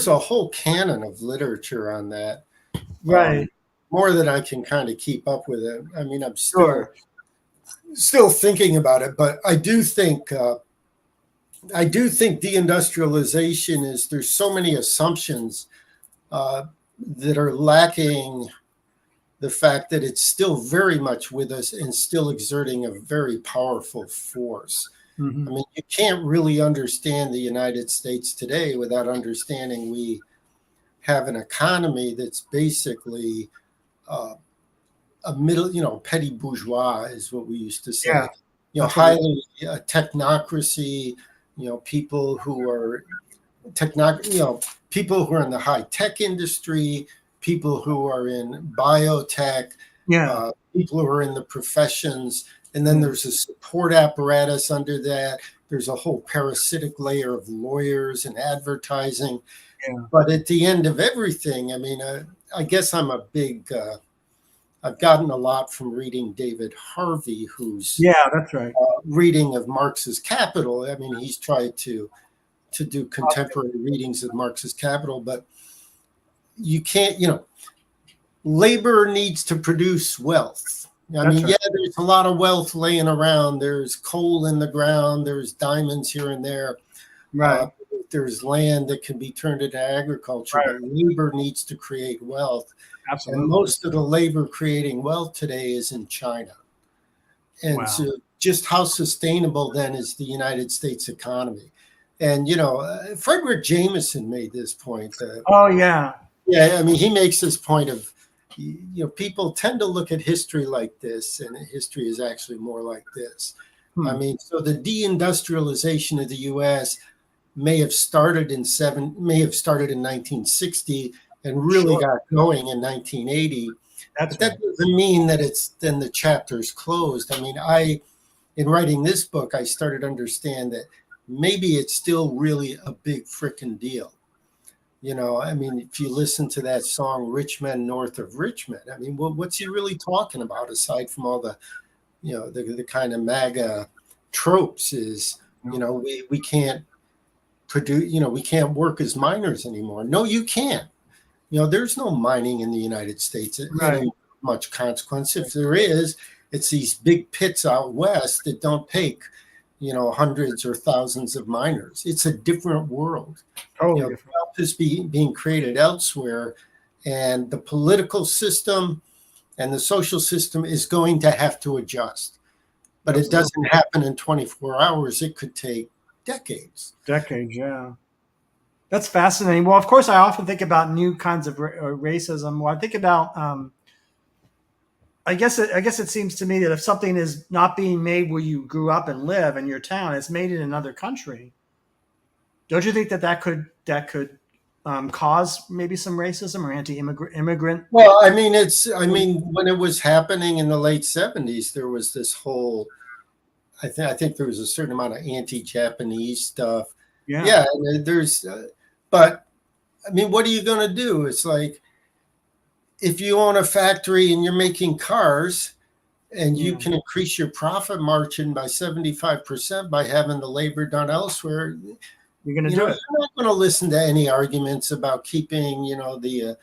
a whole canon of literature on that. Right. More than I can kind of keep up with it. I mean, I'm still thinking about it, but I do think deindustrialization is, there's so many assumptions that are lacking the fact that it's still very much with us and still exerting a very powerful force. Mm-hmm. I mean, you can't really understand the United States today without understanding we have an economy that's basically a middle, petty bourgeois is what we used to Yeah, say. that's what. Highly technocracy. People who are people who are in the high tech industry, people who are in biotech, Yeah. people who are in the professions, and then there's a support apparatus under that. There's a whole parasitic layer of lawyers and advertising. Yeah. But at the end of everything, I mean, I guess I'm a big. I've gotten a lot from reading David Harvey, who's That's right. reading of Marx's Capital. I mean, he's tried to do contemporary readings of Marx's Capital, but you can't, labor needs to produce wealth. I mean, right. There's a lot of wealth laying around. There's coal in the ground. There's diamonds here and there. Right. There's land that can be turned into agriculture, right. But labor needs to create wealth. Absolutely. And most of the labor creating wealth today is in China. And so just how sustainable then is the United States economy? And, Frederick Jameson made this point. Yeah, I mean, he makes this point of, people tend to look at history like this, and history is actually more like this. I mean, so the deindustrialization of the U.S. may have started in 1960 and really got going in 1980. But that doesn't mean that then the chapter's closed. I mean, in writing this book, I started to understand that maybe it's still really a big frickin' deal. I mean, if you listen to that song, Rich Men North of Richmond, I mean, what's he really talking about aside from all the, the kind of MAGA tropes is, we can't produce, we can't work as miners anymore. No, you can't. There's no mining in the United States at any much consequence. If there is, it's these big pits out west that don't take, hundreds or thousands of miners. It's a different world. Totally different. Wealth is being created elsewhere, and the political system and the social system is going to have to adjust. But It doesn't happen in 24 hours. It could take decades. Yeah. That's fascinating. Well, of course, I often think about new kinds of racism. Well, I think about, I guess it seems to me that if something is not being made where you grew up and live in your town, it's made in another country. Don't you think that could cause maybe some racism or anti-immigrant? Well, I mean, when it was happening in the late 70s, there was this whole. I think there was a certain amount of anti-Japanese stuff. Yeah. There's, but I mean, what are you going to do? It's like if you own a factory and you're making cars, and you can increase your profit margin by 75% by having the labor done elsewhere. You're going to do it. You're not going to listen to any arguments about keeping, the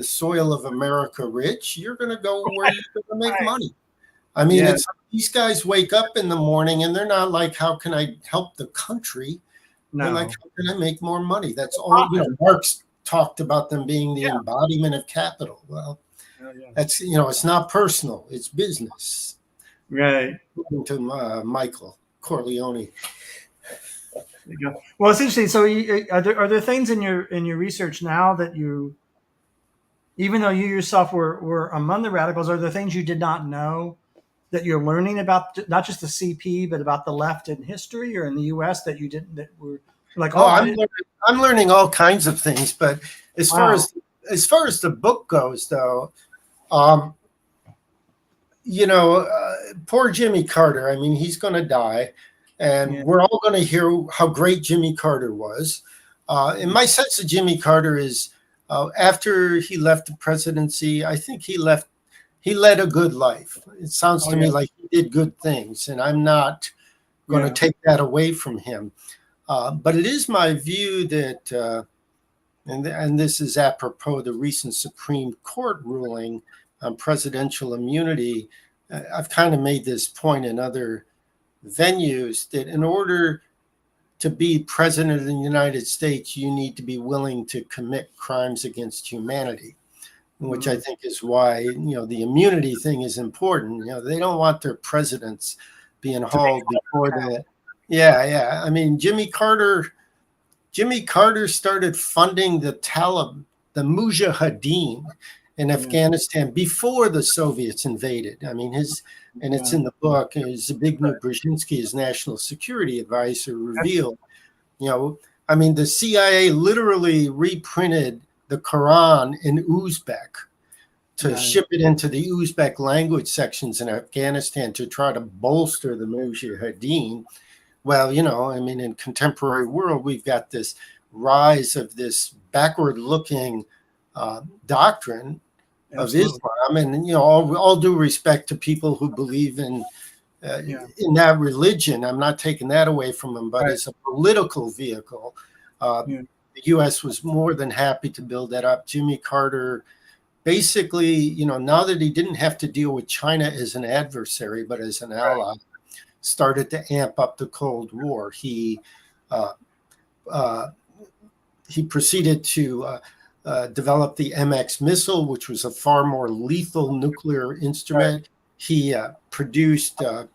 soil of America rich. You're going to go where you're going to make money. I mean, it's these guys wake up in the morning and they're not like, how can I help the country? No. They're like, how can I make more money? That's all. Marx talked about them being the embodiment of capital. Well, that's, it's not personal. It's business. Right. To Michael Corleone. There you go. Well, it's interesting. So, are there things in your research now that you, even though you yourself were among the radicals, are there things you did not know that you're learning about, not just the CP, but about the left in history or in the U.S. that you didn't, that were like? I'm learning all kinds of things, but as far as the book goes, though, poor Jimmy Carter. I mean, he's going to die. And we're all going to hear how great Jimmy Carter was. And my sense of Jimmy Carter is after he left the presidency, I think he led a good life. It sounds to me like he did good things, and I'm not going to take that away from him. But it is my view that, and this is apropos the recent Supreme Court ruling on presidential immunity. I've kind of made this point in other venues that in order to be president of the United States, you need to be willing to commit crimes against humanity, which I think is why, the immunity thing is important. They don't want their presidents being hauled before Yeah. I mean, Jimmy Carter started funding the Taliban, the Mujahideen in Afghanistan before the Soviets invaded. I mean, and it's in the book, Zbigniew Brzezinski, his national security advisor, revealed, I mean, the CIA literally reprinted the Quran in Uzbek to ship it into the Uzbek language sections in Afghanistan to try to bolster the Mujahideen. Well, I mean, in contemporary world, we've got this rise of this backward-looking doctrine of Islam, and all due respect to people who believe in that religion. I'm not taking that away from them, but as a political vehicle, the U.S. was more than happy to build that up. Jimmy Carter, basically, now that he didn't have to deal with China as an adversary, but as an ally, started to amp up the Cold War. He proceeded to develop the MX missile, which was a far more lethal nuclear instrument. He produced a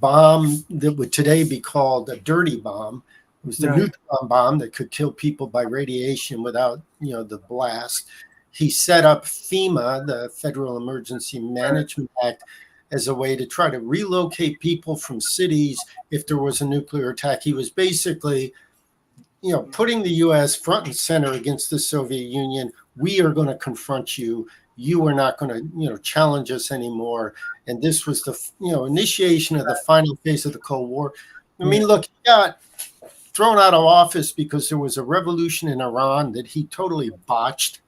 bomb that would today be called a dirty bomb. It was the neutron bomb that could kill people by radiation without, the blast. He set up FEMA, the Federal Emergency Management Act, as a way to try to relocate people from cities if there was a nuclear attack. He was basically, putting the U.S. front and center against the Soviet Union. We are going to confront you. You are not going to, challenge us anymore. And this was the, initiation of the final phase of the Cold War. I mean, look, he got thrown out of office because there was a revolution in Iran that he totally botched.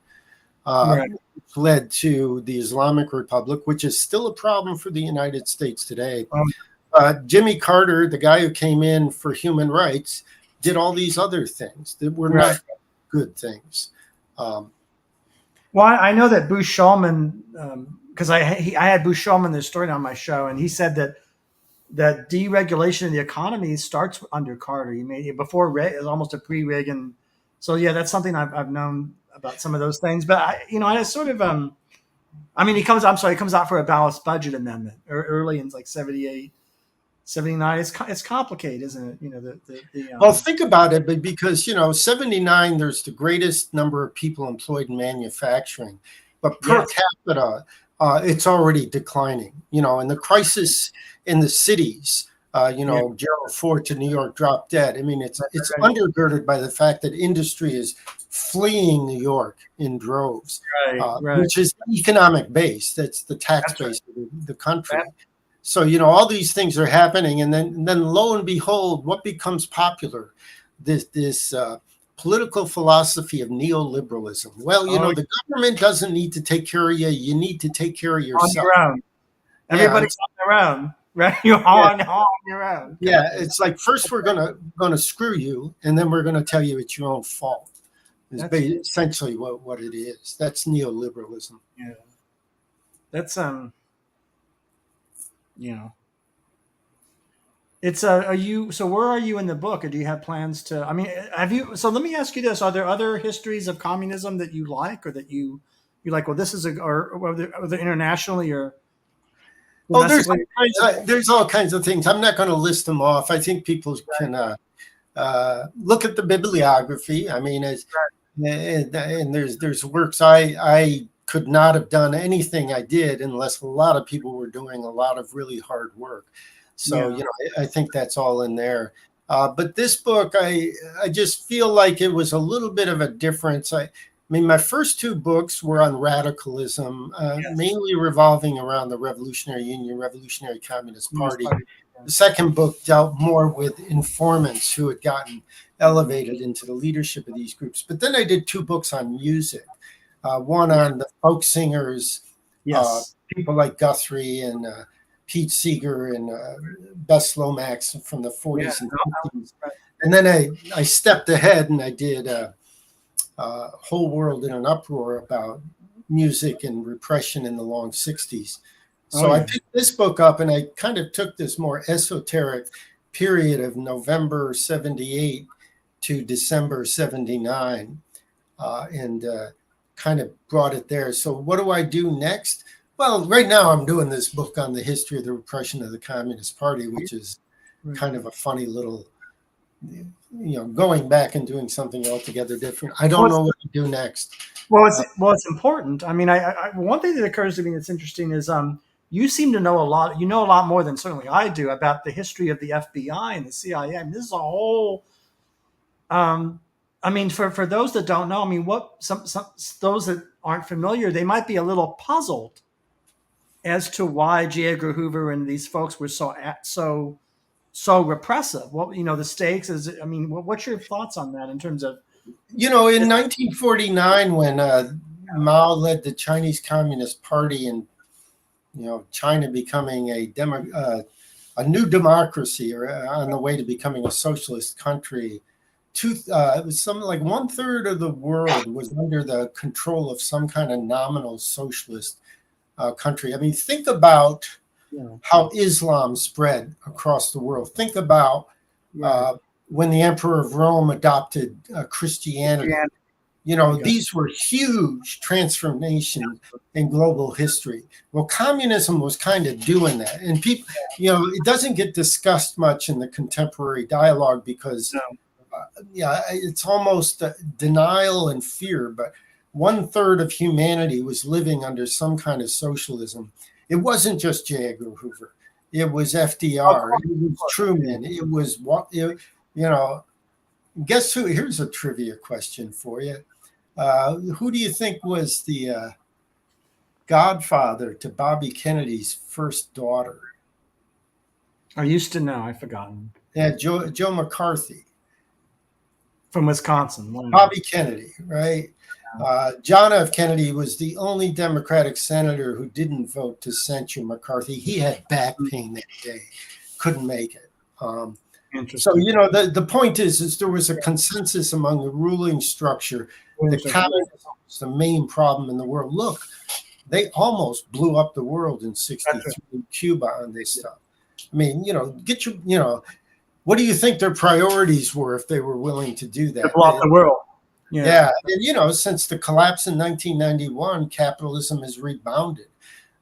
Led to the Islamic Republic, which is still a problem for the United States today. Jimmy Carter, the guy who came in for human rights, did all these other things that were not good things. Well, I know that Bruce Schulman, because I had Bruce Schulman, the historian, on my show, and he said that deregulation of the economy starts under Carter. He made it before it was almost a pre-Reagan. So yeah, that's something I've known about some of those things. But I sort of I mean, he comes out for a balanced budget amendment early in like 78, 79. It's complicated, isn't it? Well, think about it, but because 79, there's the greatest number of people employed in manufacturing, but per capita, it's already declining. And the crisis in the cities. Gerald Ford to New York dropped dead. I mean, it's undergirded by the fact that industry is fleeing New York in droves, which is the economic base. That's the tax base of the country. So, all these things are happening. And then lo and behold, what becomes popular? This political philosophy of neoliberalism. Well, the government doesn't need to take care of you. You need to take care of yourself. On your own. Everybody's on their own. Right, you're on your own. Yeah, it's like first we're gonna screw you, and then we're gonna tell you it's your own fault. It's essentially what it is. That's neoliberalism. Yeah, that's It's are you? So where are you in the book, or do you have plans to? I mean, have you? So let me ask you this: are there other histories of communism that you like, or that you like? Well, this is or whether internationally or there's all kinds of things. I'm not going to list them off. I think people can look at the bibliography. I mean, and there's works I could not have done anything I did unless a lot of people were doing a lot of really hard work. So I think that's all in there. But this book, I just feel like it was a little bit of a difference. I mean, my first two books were on radicalism, mainly revolving around the Revolutionary Union, Revolutionary Communist Party. The second book dealt more with informants who had gotten elevated into the leadership of these groups. But then I did two books on music, one on the folk singers, people like Guthrie and Pete Seeger and Bess Lomax from the 40s and 50s. And then I stepped ahead and I did Whole World in an Uproar about music and repression in the long 60s. So I picked this book up and I kind of took this more esoteric period of November 78 to December 79 and kind of brought it there. So what do I do next? Well, right now I'm doing this book on the history of the repression of the Communist Party, which is kind of a funny little, going back and doing something altogether different. I don't know what to do next. It's important. I mean, one thing that occurs to me that's interesting is you seem to know a lot. You know a lot more than certainly I do about the history of the FBI and the CIA. I mean, this is a whole. I mean, for those that don't know, I mean, some those that aren't familiar, they might be a little puzzled as to why J. Edgar Hoover and these folks were so repressive. What the stakes is. I mean, what's your thoughts on that in terms of? In 1949, when Mao led the Chinese Communist Party, and China becoming a new democracy, or on the way to becoming a socialist country, it was something like 1/3 of the world was under the control of some kind of nominal socialist country. I mean, think about how Islam spread across the world. Think about when the Emperor of Rome adopted Christianity. These were huge transformations in global history. Well, communism was kind of doing that. And people, it doesn't get discussed much in the contemporary dialogue because, it's almost denial and fear. But 1/3 of humanity was living under some kind of socialism. It wasn't just J. Edgar Hoover. It was FDR. It was Truman. It was guess who? Here's a trivia question for you. Who do you think was the godfather to Bobby Kennedy's first daughter? I used to know. I've forgotten. Yeah, Joe McCarthy. From Wisconsin. Bobby Kennedy, right? John F. Kennedy was the only Democratic senator who didn't vote to censure McCarthy. He had back pain that day. Couldn't make it. So, the point is there was a consensus among the ruling structure that communism was the main problem in the world. Look, they almost blew up the world in 1963 in Cuba on this stuff. I mean, what do you think their priorities were if they were willing to do that? To blow up the world. Yeah. And, since the collapse in 1991, capitalism has rebounded.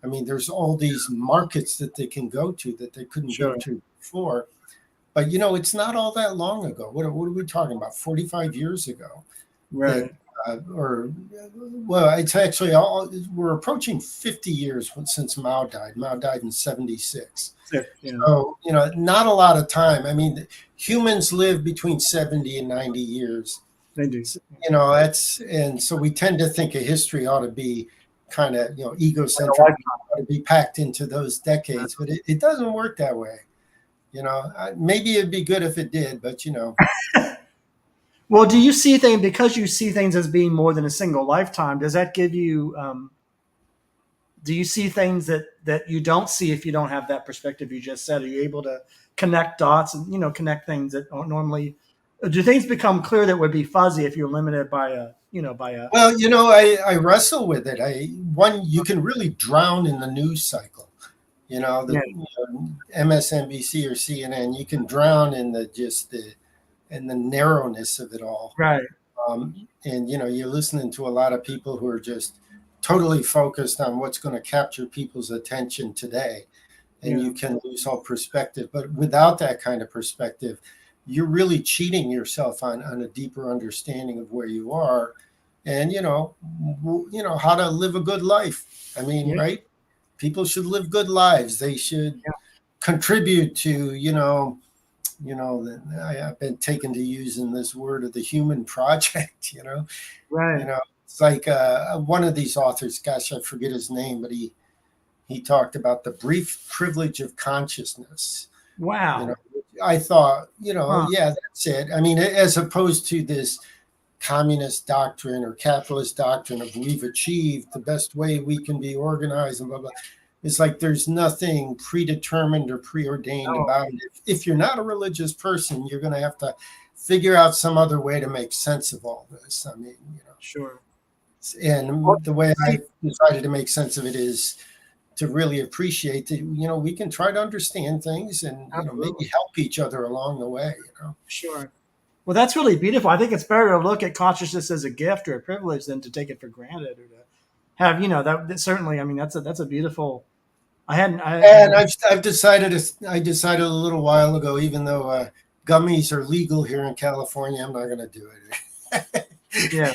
I mean, there's all these markets that they can go to that they couldn't go to before. But, it's not all that long ago. What are we talking about? 45 years ago. Right. It's actually we're approaching 50 years since Mao died. Mao died in 1976. So, not a lot of time. I mean, humans live between 70 and 90 years. They do. And so we tend to think a history ought to be kind of, egocentric, ought to be packed into those decades, but it doesn't work that way. Maybe it'd be good if it did, but Well, do you see things, because you see things as being more than a single lifetime, does that give you, do you see things that you don't see if you don't have that perspective you just said? Are you able to connect dots and, connect things that aren't normally, do things become clear that would be fuzzy if you're limited by a? Well, I wrestle with it. You can really drown in the news cycle. MSNBC or CNN, you can drown in the narrowness of it all. Right. And you're listening to a lot of people who are just totally focused on what's going to capture people's attention today. And you can lose all perspective. But without that kind of perspective, you're really cheating yourself on a deeper understanding of where you are and, how to live a good life. I mean, right? People should live good lives. They should contribute to, I've been taken to using this word of the human project, Right. It's like one of these authors, gosh, I forget his name, but he talked about the brief privilege of consciousness. Wow. I thought, that's it. I mean, as opposed to this communist doctrine or capitalist doctrine of we've achieved the best way we can be organized and blah, blah. It's like there's nothing predetermined or preordained about it. If you're not a religious person, you're going to have to figure out some other way to make sense of all this. I mean, Sure. And the way I decided to make sense of it is to really appreciate that, we can try to understand things and, maybe help each other along the way, Sure. Well, that's really beautiful. I think it's better to look at consciousness as a gift or a privilege than to take it for granted or to have, that certainly, I mean, that's a beautiful And I've decided. I decided a little while ago, even though gummies are legal here in California, I'm not going to do it. Yeah.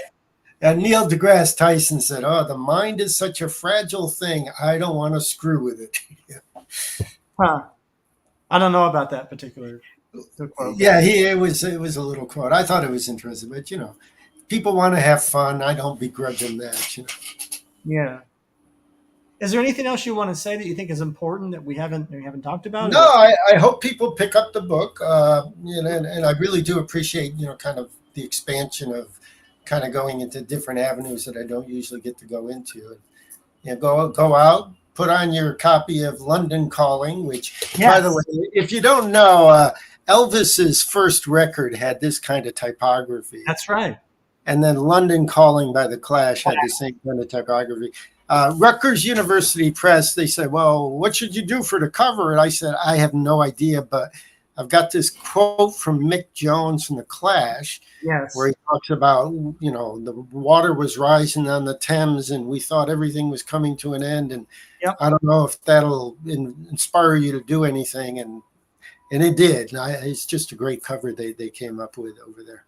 And Neil deGrasse Tyson said, "Oh, the mind is such a fragile thing. I don't want to screw with it." Huh. I don't know about that particular quote. Yeah, it was a little quote. I thought it was interesting, but people want to have fun. I don't begrudge them that. Yeah. Is there anything else you want to say that you think is important that we haven't talked about? No, I hope people pick up the book. And I really do appreciate kind of the expansion of kind of going into different avenues that I don't usually get to go into. Go out, put on your copy of London Calling, which, by the way, if you don't know, Elvis's first record had this kind of typography. That's right. And then London Calling by TheClash had the same kind of typography. Rutgers University Press, they said, well, what should you do for the cover? And I said, I have no idea, but I've got this quote from Mick Jones from TheClash, where he talks about, the water was rising on the Thames and we thought everything was coming to an end. And I don't know if that'll inspire you to do anything. And it did. It's just a great cover they came up with over there.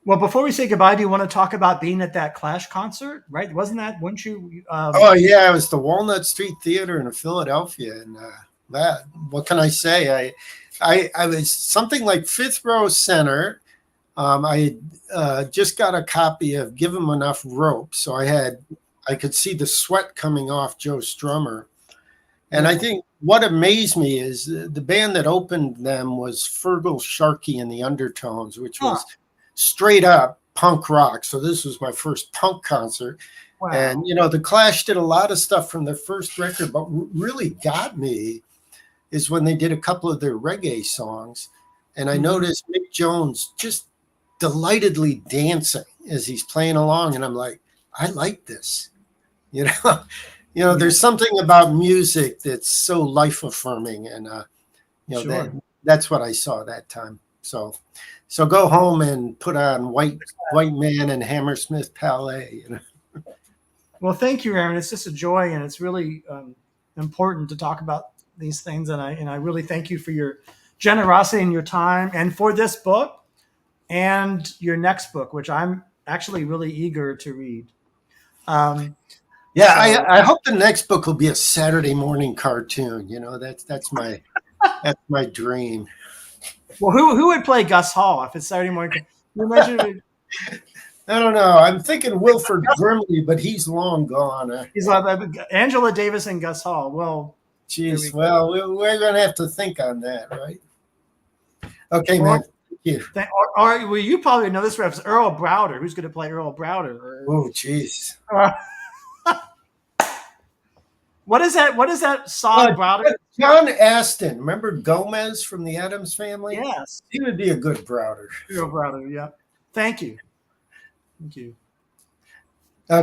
Well, before we say goodbye, do you want to talk about being at that Clash concert? Right? Weren't you? Oh, yeah. It was the Walnut Street Theater in Philadelphia. And what can I say? I was something like fifth row center. I just got a copy of Give 'Em Enough Rope. So I could see the sweat coming off JoeStrummer. And I think what amazed me is the band that opened them was Fergal Sharkey and the Undertones, which was straight up punk rock. So this was my first punk concert. Wow. And, the Clash did a lot of stuff from their first record, but what really got me is when they did a couple of their reggae songs. And I noticed Mick Jones just delightedly dancing as he's playing along. And I'm like, I like this. There's something about music that's so life affirming. And, that's what I saw that time. So go home and put on White Man and Hammersmith Palais. Well, thank you, Aaron. It's just a joy, and it's really important to talk about these things. And I really thank you for your generosity and your time, and for this book and your next book, which I'm actually really eager to read. I hope the next book will be a Saturday morning cartoon. That's my dream. Well, who would play Gus Hall if it's Saturday morning? I don't know. I'm thinking Wilford Brimley, but he's long gone. He's like Angela Davis and Gus Hall. Well, geez. Well, we're going to have to think on that, right? Okay, man. Thank you. Well, you probably know this reference. Earl Browder. Who's going to play Earl Browder? Oh, geez. What is that song, Browder? John Aston. Remember Gomez from the Addams Family? Yes. He would be a good Browder. Earl Browder, yeah. Thank you. Thank you.